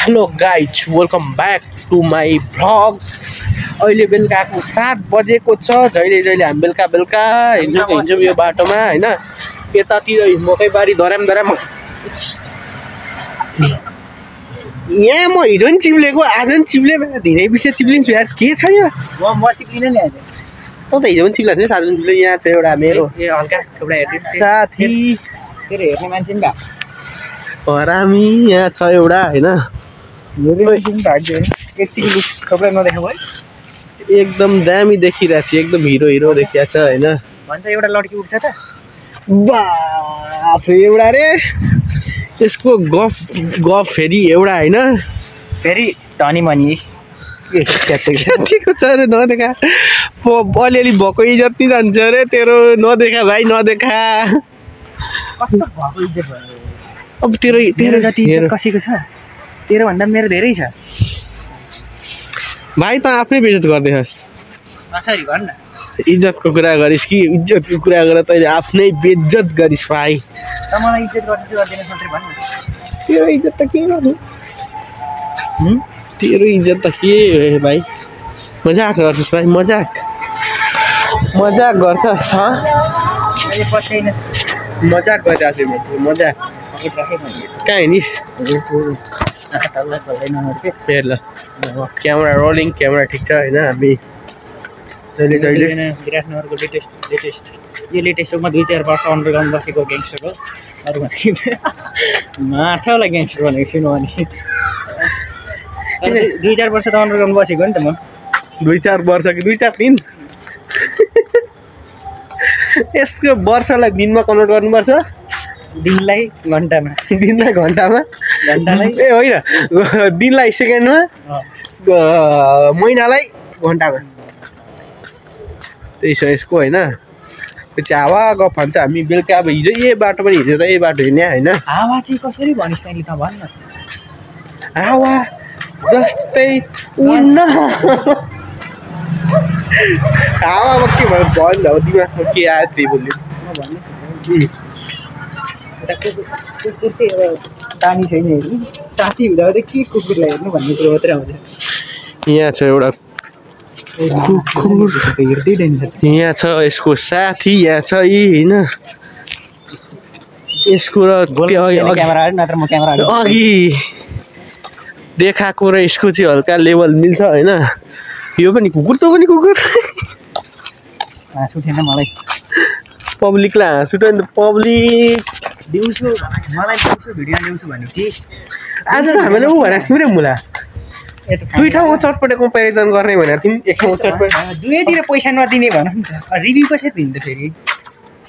Hello guys, welcome back to my vlog. अहिले बेलुकाको 7 बजेको छ। जहिले हामी बेलुका हिँड्छौँ यो बाटोमा हैन। यतातिर मकैबारी धराम यहाँ म हिजो नि चिप्लेको, आज नि चिप्ले, धेरै विषय चिप्लिन्छु यार। के छ यो? म चिप्लिन नि आज। त हिजो पनि चिप्ला थिएँ, आज पनि चिप्ले। यहाँ त एउटा मेरो हल्का थोडा साथी तेरो हेर्ने मान्छे नि भा हरामी यहाँ छ एउटा हैन। एकदम दामी देखिरहेको छ, एकदम हिरो देखिया छ हैन। भन्छ एउटा लड्की उठ्छ त बाफ एउटा रे। यसको गफ फेरि एउटा हैन, फेरि धनी मनी त्यतिको छ रे। नदेखा अलिअलि भएको इज्जत नि जान्छ रे तेरो। नदेखा भाइ नदेखा। कस्तो भएको इज्जत भयो। अब तेरो जति इज्जत कसैको छ, तेरो भन्दा मेरो धेरै छ भाइ। त आफ्नै बेइज्जत गर्दैछस्। कसरी भन् न। इज्जतको कुरा गरिस् कि इज्जतको कुरा गर, तैँले आफ्नै बेइज्जत गरिस् भाइ। त मलाई इज्जत गर्दै गर्दैन सन्त्री भन् न। तेरो इज्जत त के गर्नु? तेरो इज्जत त के हो भाइ? मजाक गर्छस् भाइ, मजाक गर्छस्। अहिले पस्दैन। मजाक गरिरहेको छु म, मजाक। कहाँ हिँडिस्? हेर ल, क्यामेरा रोलिङ, क्यामेरा ठिक छ होइन। हामी विराटनगरको लेटेस्ट म 2-4 वर्ष अन्डरग्राउन्ड बसेको ग्याङ्स्टर हो। अरू मार्छ होला ग्याङ्स्टर भनेको छु भने। 2-4 वर्ष त अन्डरग्राउन्ड बसेको नि त म। 2-4 वर्ष कि 2-4 दिन? यसको वर्षलाई दिनमा कन्भर्ट गर्नुपर्छ। दिनलाई घन्टामा, दिनलाई घन्टामा, घन्टालाई ए होइन, दिनलाई सेकेन्डमा, महिनालाई घन्टामा। त्यही छ यसको होइन। त्यो हावा गफ भन्छ। हामी बेलुका अब हिजो यही बाटो पनि हिजो त यही बाटो हिँड्ने होइन। हावा चाहिँ कसरी भनिस् तैँले त भन् न। हावा जस्तै उड्न। हावामा के भयो भन्नु, अब दिमागमा के आयो त्यही बोल्यो। कुकुर चाहिँ अब दामी छैन हेर्नु। साथी हुँदा त के कुकुरलाई हेर्नु भन्ने कुरो मात्रै आउँछ। यहाँ छ एउटा कुकुर, हेर्दै डेन्जर छ। यहाँ छ यसको साथी, यहाँ छ यी होइन। यसको र क्यामेरा नत्र म क्यामेरा अघि देखाएको र यसको चाहिँ हल्का लेभल मिल्छ होइन। यो पनि कुकुर, त पनि कुकुर। हाँस उठेन मलाई। पब्लिकलाई हाँस उठ्यो नि त। पब्लिक दिउँसो मलाई दिउँसो भिडियो ल्याउँछु भने थिइस्। आज त हामीले ऊ भनेको थियौँ रे मुला, दुई ठाउँमा चटपटे कम्पेरिजन गर्ने भनेको थियौँ। एक ठाउँमा चटपटे, दुवैतिर पैसा नदिने भन नि त। रिभ्यू कसरी दिन्छ फेरि?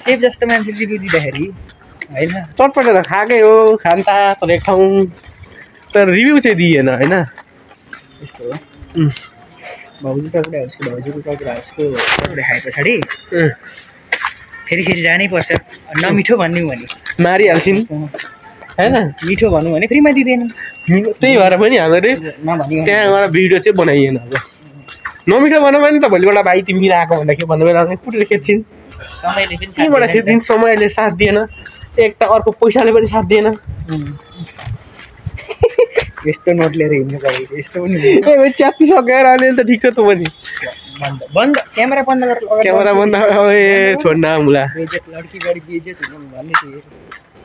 सेफ जस्तो मान्छे रिभ्यू दिँदाखेरि होइन। चटपटे त खाएकै हो, खान्छ तर एक ठाउँ, तर रिभ्यू चाहिँ दिएन होइन। यस्तो हो। भाउजू चक्रे हाउसको चक्रे खाए पछाडि फेरि जानै पर्छ। नमिठो भन्नु भने मारिहाल्छिन् होइन। मिठो भन्नु भने फ्रीमा दिँदैन। त्यही भएर पनि हामीले त्यहाँ गएर भिडियो चाहिँ बनाइएन। अब नमिठो भन्नु भने त भोलिबाट भाइ तिमी आएको भन्दा के भन्नु बेला कुटेर खेद्छिन्। समयले पनि त्यहीँबाट खेद्छिन्। समयले साथ दिएन, एक त अर्को पैसाले पनि साथ दिएन। यस्तो नोट लिएर हिँड्नु पऱ्यो। यस्तो पनि च्यात्ती सकेर अहिले त ठिक छ त पनि। बन्द क्यामेरा बन्द गरेर क्यामेरा बन्द। ए छोड्न मुला, बेइज्जत लड्की बढी बेइज्जत हुनु भन्ने थियो।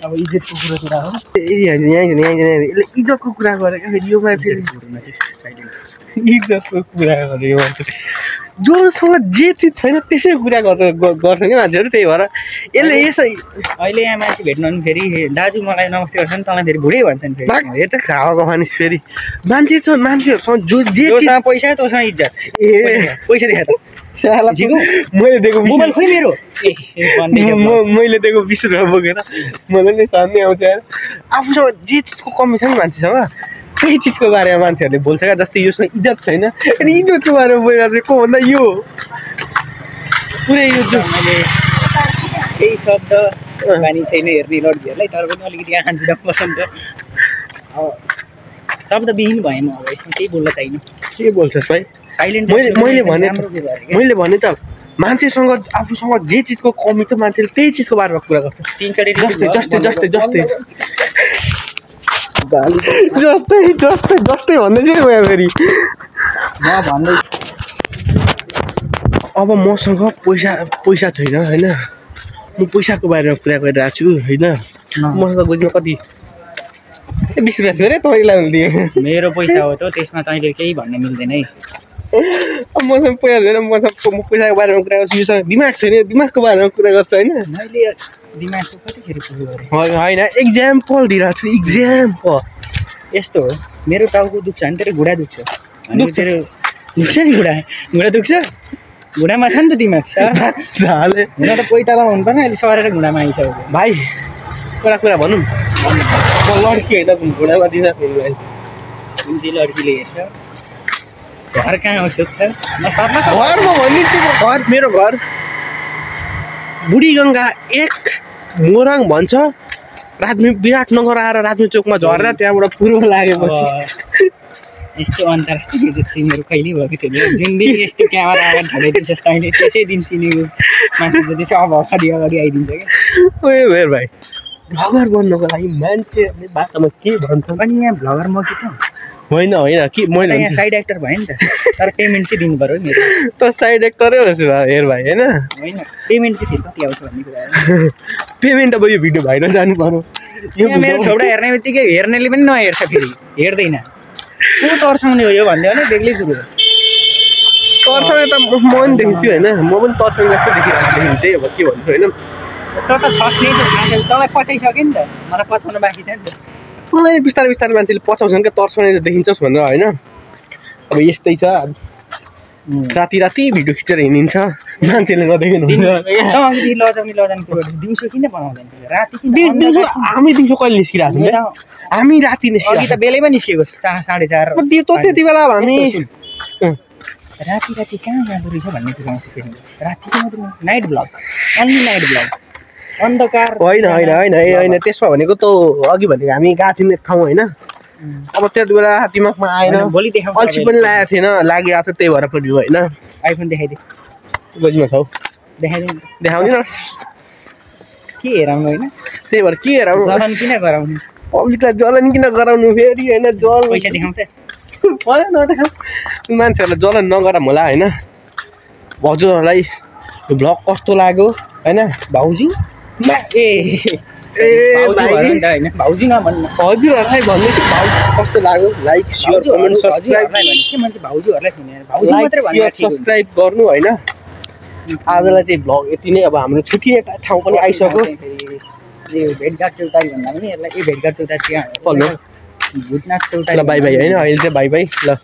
अब इज्जतको कुरोतिर हो। यहाँ इज्जतको कुरा गरेको फेरि यो फेरि इज्जतको कुरा गर्यो मान्छे। जोसँग जे चिज छैन त्यसै कुरा गर्छ कि मान्छेहरू। त्यही भएर यसले यसो अहिले यहाँ मान्छे भेट्नु भने फेरि दाजु मलाई नमस्ते गर्छन्, तँलाई फेरि बुढै भन्छन्। फेरि हेर त खाएको मानिस फेरि मान्छेहरूसँग जो जोसँग पैसा तँसँग इज्जत। ए पैसा देखा त मैले दिएको मोबाइल खोइ मेरो। मैले दिएको 20 रुपियाँ बोकेर मजाले सामने आउँछ। आफूसँग जे चिजको कमी छ नि मान्छेसँग, त्यही चिजको बारेमा मान्छेहरूले बोल्छ क्या। जस्तै योसँग इज्जत छैन, अनि इज्जतको बारेमा बोलेर चाहिँ को भन्दा यो पुरै यो जो मैले केही शब्द बानी छैन हेर्ने लड्कीहरूलाई, तर पनि अलिकति आँखान्छु त पसन्द। शब्दविहीन भएँ म अब यसमा केही बोल्न चाहिन। के बोल्छस् भाइ? साइलेन्ट मैले भने त मान्छेसँग आफूसँग जे चिजको कमी छ मान्छेले त्यही चिजको बारेमा कुरा गर्छ तीनचोटि जस्तै भन्दै चाहिँ गयो फेरि म भन्दै अब मसँग पैसा छैन होइन म पैसाको बारेमा कुरा गरिरहेको छु होइन मसँग गोजीमा कति 20 रुपियाँ थियो अरे तपाईँलाई दिएँ मेरो पैसा हो त त्यसमा तैँले केही भन्ने मिल्दैन है अब मसँग पैसा छैन म पैसाको बारेमा कुरा गर्छु योसँग दिमाग छैन दिमागको बारेमा कुरा गर्छु होइन मैले दिमागको कतिखेर पुग्यो गरेँ होइन एक्जाम्पल दिइरहेको छु एक्जाम्पल यस्तो हो मेरो टाउको दुख्छ भने तेरो घुँडा दुख्छ अनि तेरो दुख्छ नि घुँडा दुख्छ घुँडामा छ नि त दिमाग झाले घुँडा त पैताला हुनु पर्ने अहिले सरेर घुँडामा आइसक्यो भाइ एउटा कुरा भनौँ म लड्की होइन घुँडामा दिमाग हुनु भाइ जुन चाहिँ लड्कीले हेर्छ घर कहाँ हो सोध्छ घरमा भनिदिन्छु घर मेरो घर बुढीगङ्गा 1 मोरङ भन्छ विराटनगर आएर राजमी चोकमा झरेर त्यहाँबाट पूर्व लागेपछि यस्तो अन्तर्राष्ट्रिय चाहिँ मेरो कहिले भएको थियो जुन दिन यस्तो क्यामेरा आएर ढालिदिन्छस् तैँले त्यसै दिन चिनेको मान्छे त्यसै अब अगाडि आइदिन्छ क्या ओए भेर भाइ भ्लगर बन्नको लागि मान्छेहरूले बाटोमा के भन्छ अनि यहाँ भ्लगर म कि त होइन कि मैले यहाँ साइड एक्टर भयो नि त तर पेमेन्ट चाहिँ दिनु पऱ्यो मेरो त साइड एक्टरै होस् हेर भाइ होइन पेमेन्ट चाहिँ फेरि कति आउँछ भन्ने कुरा पेमेन्ट अब यो भिडियो भाइरल जानु पर्यो यहाँ मेरो छेउडा हेर्ने बित्तिकै हेर्नेले पनि नहेर्छ फेरि हेर्दैन को तर्साउने हो यो भन्दै भने बेग्लै कुरो तर्साउने त म पनि देख्छु होइन म पनि तर्साउने जस्तो देखिरहेको त्यही अब के भन्छु होइन त छस् नै त थाहा छ तँलाई पचाइसक्यो नि त मलाई पचाउनु बाँकी छ नि त मलाई बिस्तारै मान्छेले पचाउँछन् क्या तर्साउने त देखिन्छस् भनेर होइन अब यस्तै छ राति भिडियो खिचेर हिँडिन्छ मान्छेले नदेख्नु लजाउने कुरो दिउँसो किन बनाउँदैन दिउँसो हामी दिउँसो कहिले निस्किरहेको छौँ हामी राति अघि त बेलैमा निस्केको 4:30 त्यति बेला अब हामी राति कहाँ जाँदो रहेछ भन्ने कुरा आउँछ फेरि रातिको मात्रै night blog only night blog अन्धकार होइन त्यसमा भनेको त अघि भनेको हामी गएको थियौँ एक ठाउँ होइन अब त्यति बेला दिमागमा आएन भोलि देखाउँछ अल्छी पनि लागेको थिएन लागिरहेको छ त्यही भएर पनि होइन आइफोन देखाइदिए गोजीमा छौ देखाउँदिन के हेराउनु होइन त्यही भएर के हेराउनु जलन किन गराउनु पब्लिकलाई जलन किन गराउनु फेरि होइन जल पैसा देखाउँछ मान्छेहरूलाई जलन नगराउँ होला होइन हजुरहरूलाई भ्लग कस्तो लाग्यो होइन भाउजू भाउजू नभन्नु हजुरहरूलाई भन्दैछु भाउजू कस्तो लाग्यो लाइक सेयर कमेन्ट सब्सक्राइब गर्नु होइन आजलाई चाहिँ भ्लग यति नै अब हाम्रो छुट्टिने ठाउँ पनि आइसक्यो भेटघाट चौतारी भन्दा पनि यसलाई भेटघाट चौतारी भुटनाथ चौतारी ल बाई बाई होइन अहिले चाहिँ बाई बाई ल